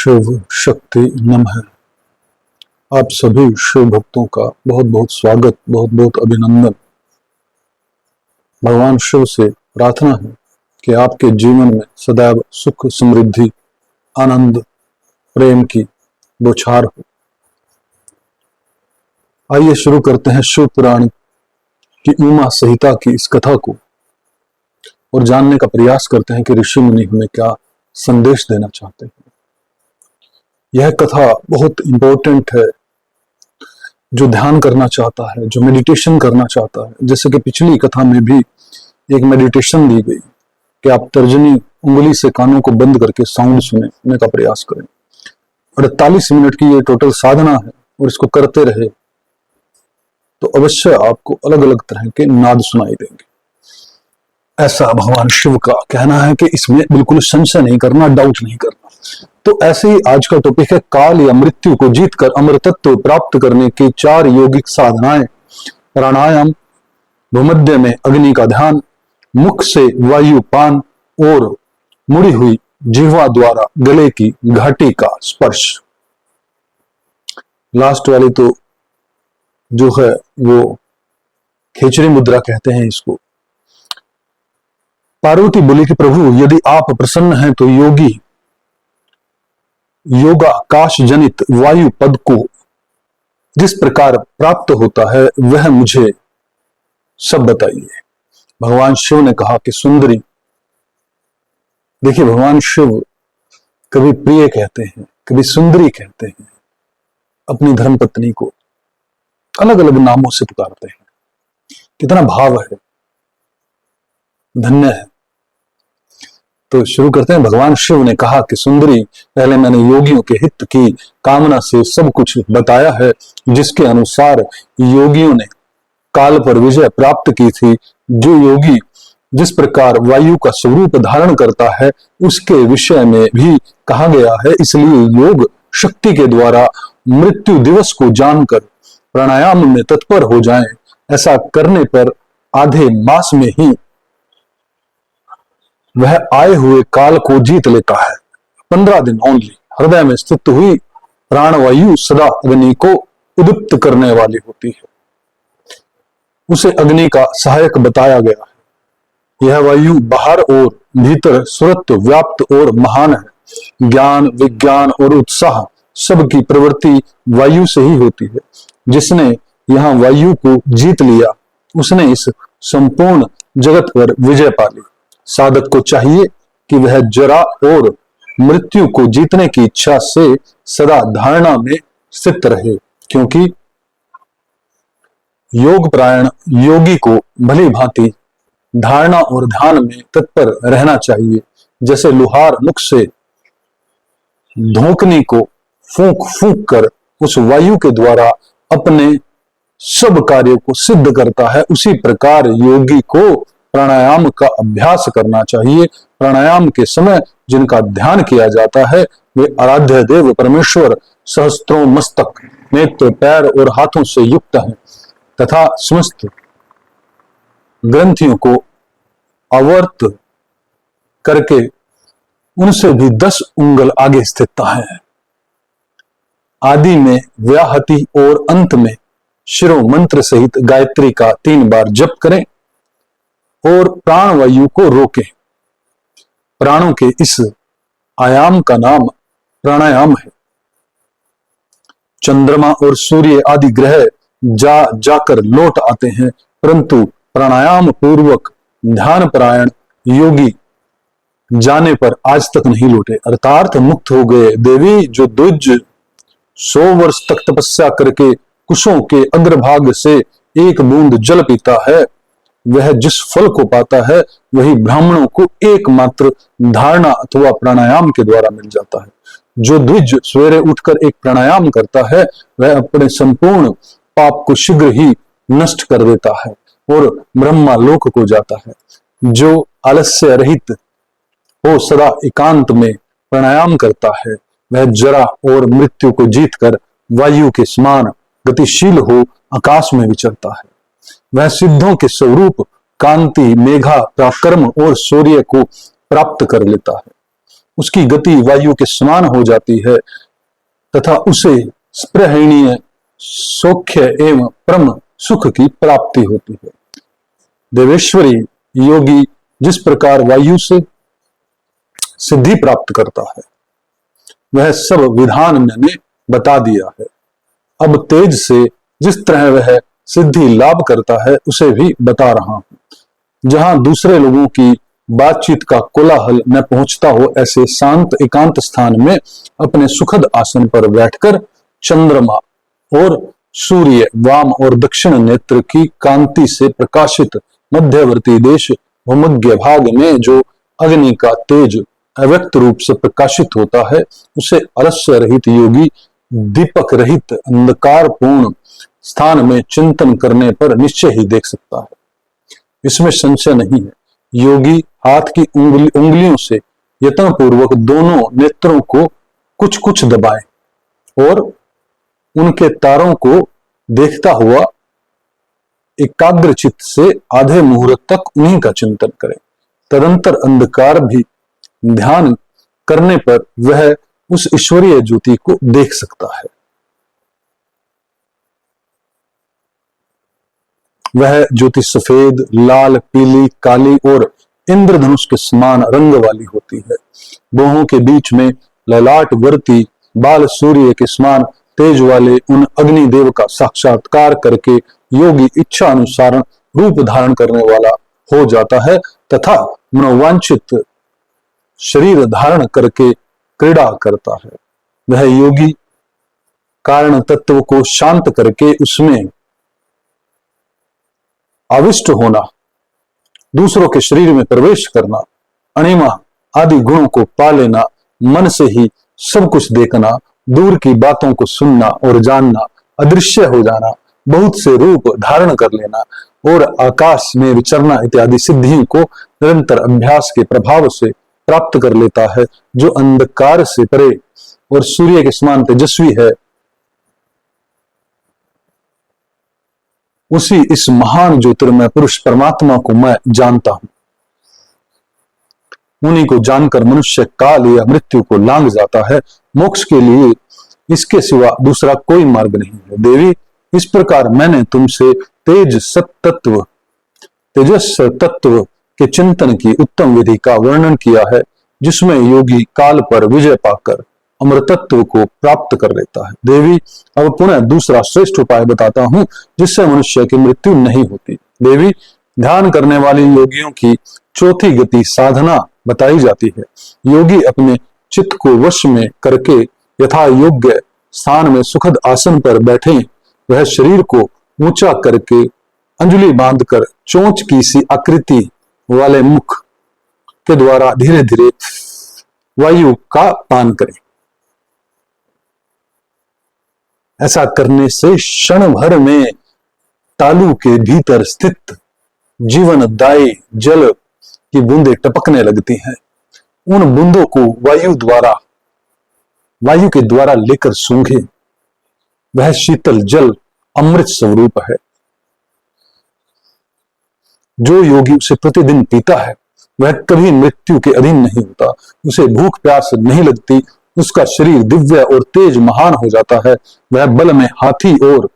शिव शक्ति नमः। आप सभी शिव भक्तों का बहुत बहुत स्वागत, बहुत बहुत अभिनंदन। भगवान शिव से प्रार्थना है कि आपके जीवन में सदैव सुख, समृद्धि, आनंद, प्रेम की बौछार हो। आइए शुरू करते हैं शिव पुराण की उमा संहिता की इस कथा को और जानने का प्रयास करते हैं कि ऋषि मुनि हमें क्या संदेश देना चाहते हैं। यह कथा बहुत इंपॉर्टेंट है। जो ध्यान करना चाहता है, जो मेडिटेशन करना चाहता है, जैसे कि पिछली कथा में भी एक मेडिटेशन दी गई कि आप तर्जनी उंगली से कानों को बंद करके साउंड सुनने का प्रयास करें। 48 मिनट की ये टोटल साधना है और इसको करते रहे तो अवश्य आपको अलग अलग तरह के नाद सुनाई देंगे। ऐसा भगवान शिव का कहना है कि इसमें बिल्कुल संशय नहीं करना, डाउट नहीं करना। तो ऐसे ही आज का टॉपिक है काल या मृत्यु को जीतकर अमर तत्व प्राप्त करने की 4 यौगिक साधनाएं। प्राणायाम, भूमध्य में अग्नि का ध्यान, मुख से वायु पान और मुड़ी हुई जिह्वा द्वारा गले की घाटी का स्पर्श। लास्ट वाली तो जो है वो खेचरी मुद्रा कहते हैं इसको। पार्वती बोली कि प्रभु यदि आप प्रसन्न हैं तो योगाकाश जनित वायु पद को जिस प्रकार प्राप्त होता है वह मुझे सब बताइए। भगवान शिव ने कहा कि सुंदरी, देखिए भगवान शिव कभी प्रिय कहते हैं, कभी सुंदरी कहते हैं, अपनी धर्मपत्नी को अलग अलग नामों से पुकारते हैं। कितना भाव है, धन्य है। तो शुरू करते हैं। भगवान शिव ने कहा कि सुंदरी, पहले मैंने योगियों के हित की कामना से सब कुछ बताया है, जिसके अनुसार योगियों ने काल पर विजय प्राप्त की थी। जो योगी जिस प्रकार वायु का स्वरूप धारण करता है उसके विषय में भी कहा गया है। इसलिए योग शक्ति के द्वारा मृत्यु दिवस को जानकर प्राणायाम में तत्पर हो जाएं। ऐसा करने पर आधे मास में ही वह आए हुए काल को जीत लेता है। 15 दिन ओनली। हृदय में स्थित हुई प्राणवायु सदा अग्नि को उद्दीप्त करने वाली होती है। उसे अग्नि का सहायक बताया गया है। यह वायु बाहर और भीतर सर्वत्र व्याप्त और महान है। ज्ञान, विज्ञान और उत्साह सबकी प्रवृत्ति वायु से ही होती है। जिसने यहां वायु को जीत लिया उसने इस संपूर्ण जगत पर विजय पा ली। साधक को चाहिए कि वह जरा और मृत्यु को जीतने की इच्छा से सदा धारणा में स्थित रहे, क्योंकि योग परायण योगी को भली भांति धारणा और ध्यान में तत्पर रहना चाहिए। जैसे लुहार मुख से धोकनी को फूंक फूंक कर उस वायु के द्वारा अपने सब कार्यों को सिद्ध करता है, उसी प्रकार योगी को प्राणायाम का अभ्यास करना चाहिए। प्राणायाम के समय जिनका ध्यान किया जाता है वे आराध्य देव परमेश्वर सहस्त्रों मस्तक, नेत्र, पैर और हाथों से युक्त हैं तथा समस्त ग्रंथियों को आवर्त करके उनसे भी 10 उंगल आगे स्थित है। आदि में व्याहति और अंत में शिरो मंत्र सहित गायत्री का 3 बार जप करें और प्राणवायु को रोकें। प्राणों के इस आयाम का नाम प्राणायाम है। चंद्रमा और सूर्य आदि ग्रह जाकर लौट आते हैं, परंतु प्राणायाम पूर्वक ध्यान परायण योगी जाने पर आज तक नहीं लौटे, अर्थात मुक्त हो गए। देवी, जो द्विज 100 वर्ष तक तपस्या करके कुशों के अग्रभाग से एक बूंद जल पीता है वह जिस फल को पाता है वही ब्राह्मणों को एकमात्र धारणा अथवा प्राणायाम के द्वारा मिल जाता है। जो द्विज सवेरे उठकर एक प्राणायाम करता है वह अपने संपूर्ण पाप को शीघ्र ही नष्ट कर देता है और ब्रह्मा लोक को जाता है। जो आलस्य रहित हो सदा एकांत में प्राणायाम करता है वह जरा और मृत्यु को जीतकर वायु के समान गतिशील हो आकाश में विचरता है। वह सिद्धों के स्वरूप कांति, मेघा, पराक्रम और सूर्य को प्राप्त कर लेता है। उसकी गति वायु के समान हो जाती है तथा उसे स्पृहणीय सौख्य एवं परम सुख की प्राप्ति होती है। देवेश्वरी योगी जिस प्रकार वायु से सिद्धि प्राप्त करता है वह सब विधान मैंने बता दिया है। अब तेज से जिस तरह वह सिद्धि लाभ करता है उसे भी बता रहा हूं। जहां दूसरे लोगों की बातचीत का कोलाहल न पहुंचता हो ऐसे शांत एकांत स्थान में अपने सुखद आसन पर बैठकर चंद्रमा और सूर्य वाम और दक्षिण नेत्र की कांति से प्रकाशित मध्यवर्ती देश भूमध्य भाग में जो अग्नि का तेज अव्यक्त रूप से प्रकाशित होता है उसे अलस्य रहित योगी दीपक रहित अंधकार पूर्ण स्थान में चिंतन करने पर निश्चय ही देख सकता है। इसमें संशय नहीं है। योगी हाथ की उंगलियों से यत्न पूर्वक दोनों नेत्रों को कुछ कुछ दबाए और उनके तारों को देखता हुआ एकाग्र चित्त से आधे मुहूर्त तक उन्हीं का चिंतन करे। तदंतर अंधकार भी ध्यान करने पर वह उस ईश्वरीय ज्योति को देख सकता है। वह ज्योति सफेद, लाल, पीली, काली और इंद्रधनुष के समान रंग वाली होती है। बाहों के बीच में ललाट वर्ती बाल सूर्य के समान तेज वाले उन अग्निदेव का साक्षात्कार करके योगी इच्छा अनुसार रूप धारण करने वाला हो जाता है तथा मनोवांछित शरीर धारण करके क्रीड़ा करता है। वह योगी कारण तत्व को शांत करके उसमें आविष्ट होना, दूसरों के शरीर में प्रवेश करना, अणिमा आदि गुणों को पा लेना, मन से ही सब कुछ देखना, दूर की बातों को सुनना और जानना, अदृश्य हो जाना, बहुत से रूप धारण कर लेना और आकाश में विचरना इत्यादि सिद्धियों को निरंतर अभ्यास के प्रभाव से प्राप्त कर लेता है। जो अंधकार से परे और सूर्य के समान तेजस्वी है, उसी इस महान ज्योतिर्मय पुरुष परमात्मा को मैं जानता हूं। उन्हीं को जानकर मनुष्य काल या मृत्यु को लांघ जाता है। मोक्ष के लिए इसके सिवा दूसरा कोई मार्ग नहीं है। देवी, इस प्रकार मैंने तुमसे तेजस तत्व के चिंतन की उत्तम विधि का वर्णन किया है, जिसमें योगी काल पर विजय पाकर अमृतत्व को प्राप्त कर लेता है। देवी, अब पुनः दूसरा श्रेष्ठ उपाय बताता हूं जिससे मनुष्य की मृत्यु नहीं होती। देवी, ध्यान करने वाले योगियों की चौथी गति साधना बताई जाती है। योगी अपने चित्त को वश में करके यथा योग्य स्थान में सुखद आसन पर बैठे, वह शरीर को ऊंचा करके अंजलि बांधकर चोंच की सी आकृति वाले मुख के द्वारा धीरे धीरे वायु का पान करें। ऐसा करने से क्षण भर में तालू के भीतर स्थित जीवनदायी जल की बूंदें टपकने लगती हैं। उन बूंदों को वायु के द्वारा लेकर सूंघे। वह शीतल जल अमृत स्वरूप है। जो योगी उसे प्रतिदिन पीता है वह कभी मृत्यु के अधीन नहीं होता। उसे भूख प्यास नहीं लगती। उसका शरीर दिव्य और तेज महान हो जाता है। वह बल में हाथी और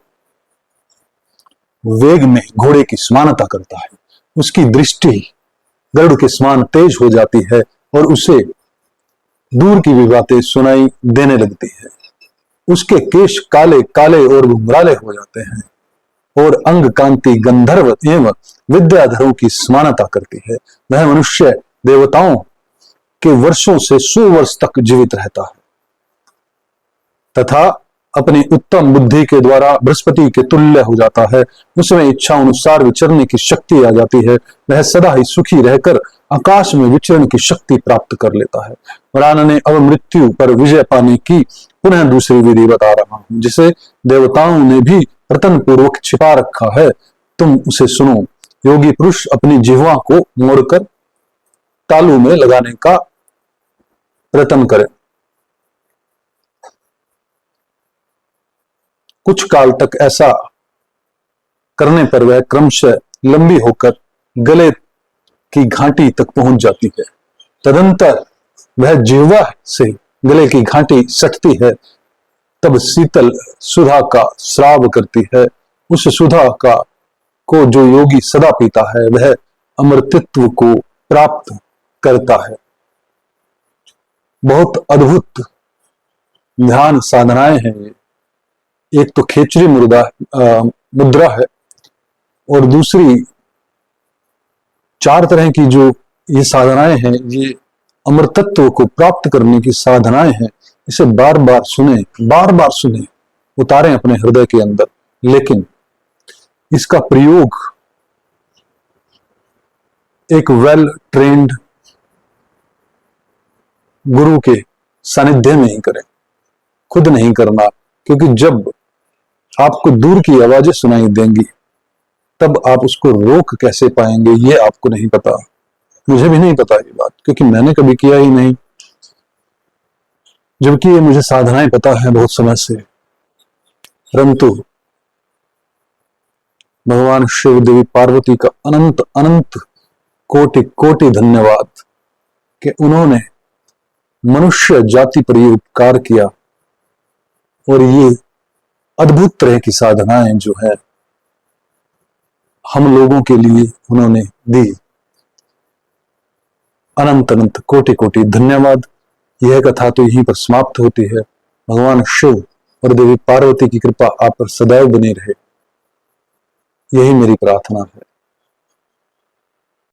वेग में घोड़े की समानता करता है। उसकी दृष्टि गरुड़ के समान तेज हो जाती है और उसे दूर की भी बातें सुनाई देने लगती है। उसके केश काले काले और घुंघराले हो जाते हैं और अंग कांति गंधर्व एवं विद्याधरों की समानता करती है। वह मनुष्य देवताओं के वर्षों से 100 वर्ष तक जीवित रहता है तथा अपनी उत्तम बुद्धि के द्वारा बृहस्पति के तुल्य हो जाता है। उसमें इच्छा अनुसार विचरने की शक्ति आ जाती है। वह सदा ही सुखी रहकर आकाश में विचरण की शक्ति प्राप्त कर लेता है। वरान ने अब मृत्यु पर विजय पाने की पुनः दूसरी विधि बता रहा हूं, जिसे देवताओं ने भी रतन पूर्वक छिपा रखा है। तुम उसे सुनो। योगी पुरुष अपनी जिह्वा को मोड़कर तालू में लगाने का प्रयत्न करे। कुछ काल तक ऐसा करने पर वह क्रमशः लंबी होकर गले की घाटी तक पहुंच जाती है। तदंतर वह जिह्वा से गले की घाटी सटती है, तब शीतल सुधा का श्राव करती है। उस सुधा का को जो योगी सदा पीता है, वह अमृतत्व को प्राप्त करता है। बहुत अद्भुत ध्यान साधनाएं हैं ये। एक तो खेचरी मुद्रा है, और दूसरी 4 तरह की जो ये साधनाएं हैं, ये अमृतत्व को प्राप्त करने की साधनाएं हैं। इसे बार बार सुने, उतारें अपने हृदय के अंदर। लेकिन इसका प्रयोग एक वेल ट्रेंड गुरु के सानिध्य में ही करें, खुद नहीं करना। क्योंकि जब आपको दूर की आवाजें सुनाई देंगी, तब आप उसको रोक कैसे पाएंगे, ये आपको नहीं पता। मुझे भी नहीं पता ये बात, क्योंकि मैंने कभी किया ही नहीं, जबकि ये मुझे साधनाएं पता है बहुत समय से। परंतु भगवान शिव, देवी पार्वती का अनंत अनंत कोटि कोटि धन्यवाद कि उन्होंने मनुष्य जाति पर ये उपकार किया, और ये अद्भुत तरह की साधनाएं जो है हम लोगों के लिए उन्होंने दी। अनंत अनंत कोटि कोटि धन्यवाद। यह कथा तो यहीं पर समाप्त होती है। भगवान शिव और देवी पार्वती की कृपा आप पर सदैव बनी रहे, यही मेरी प्रार्थना है।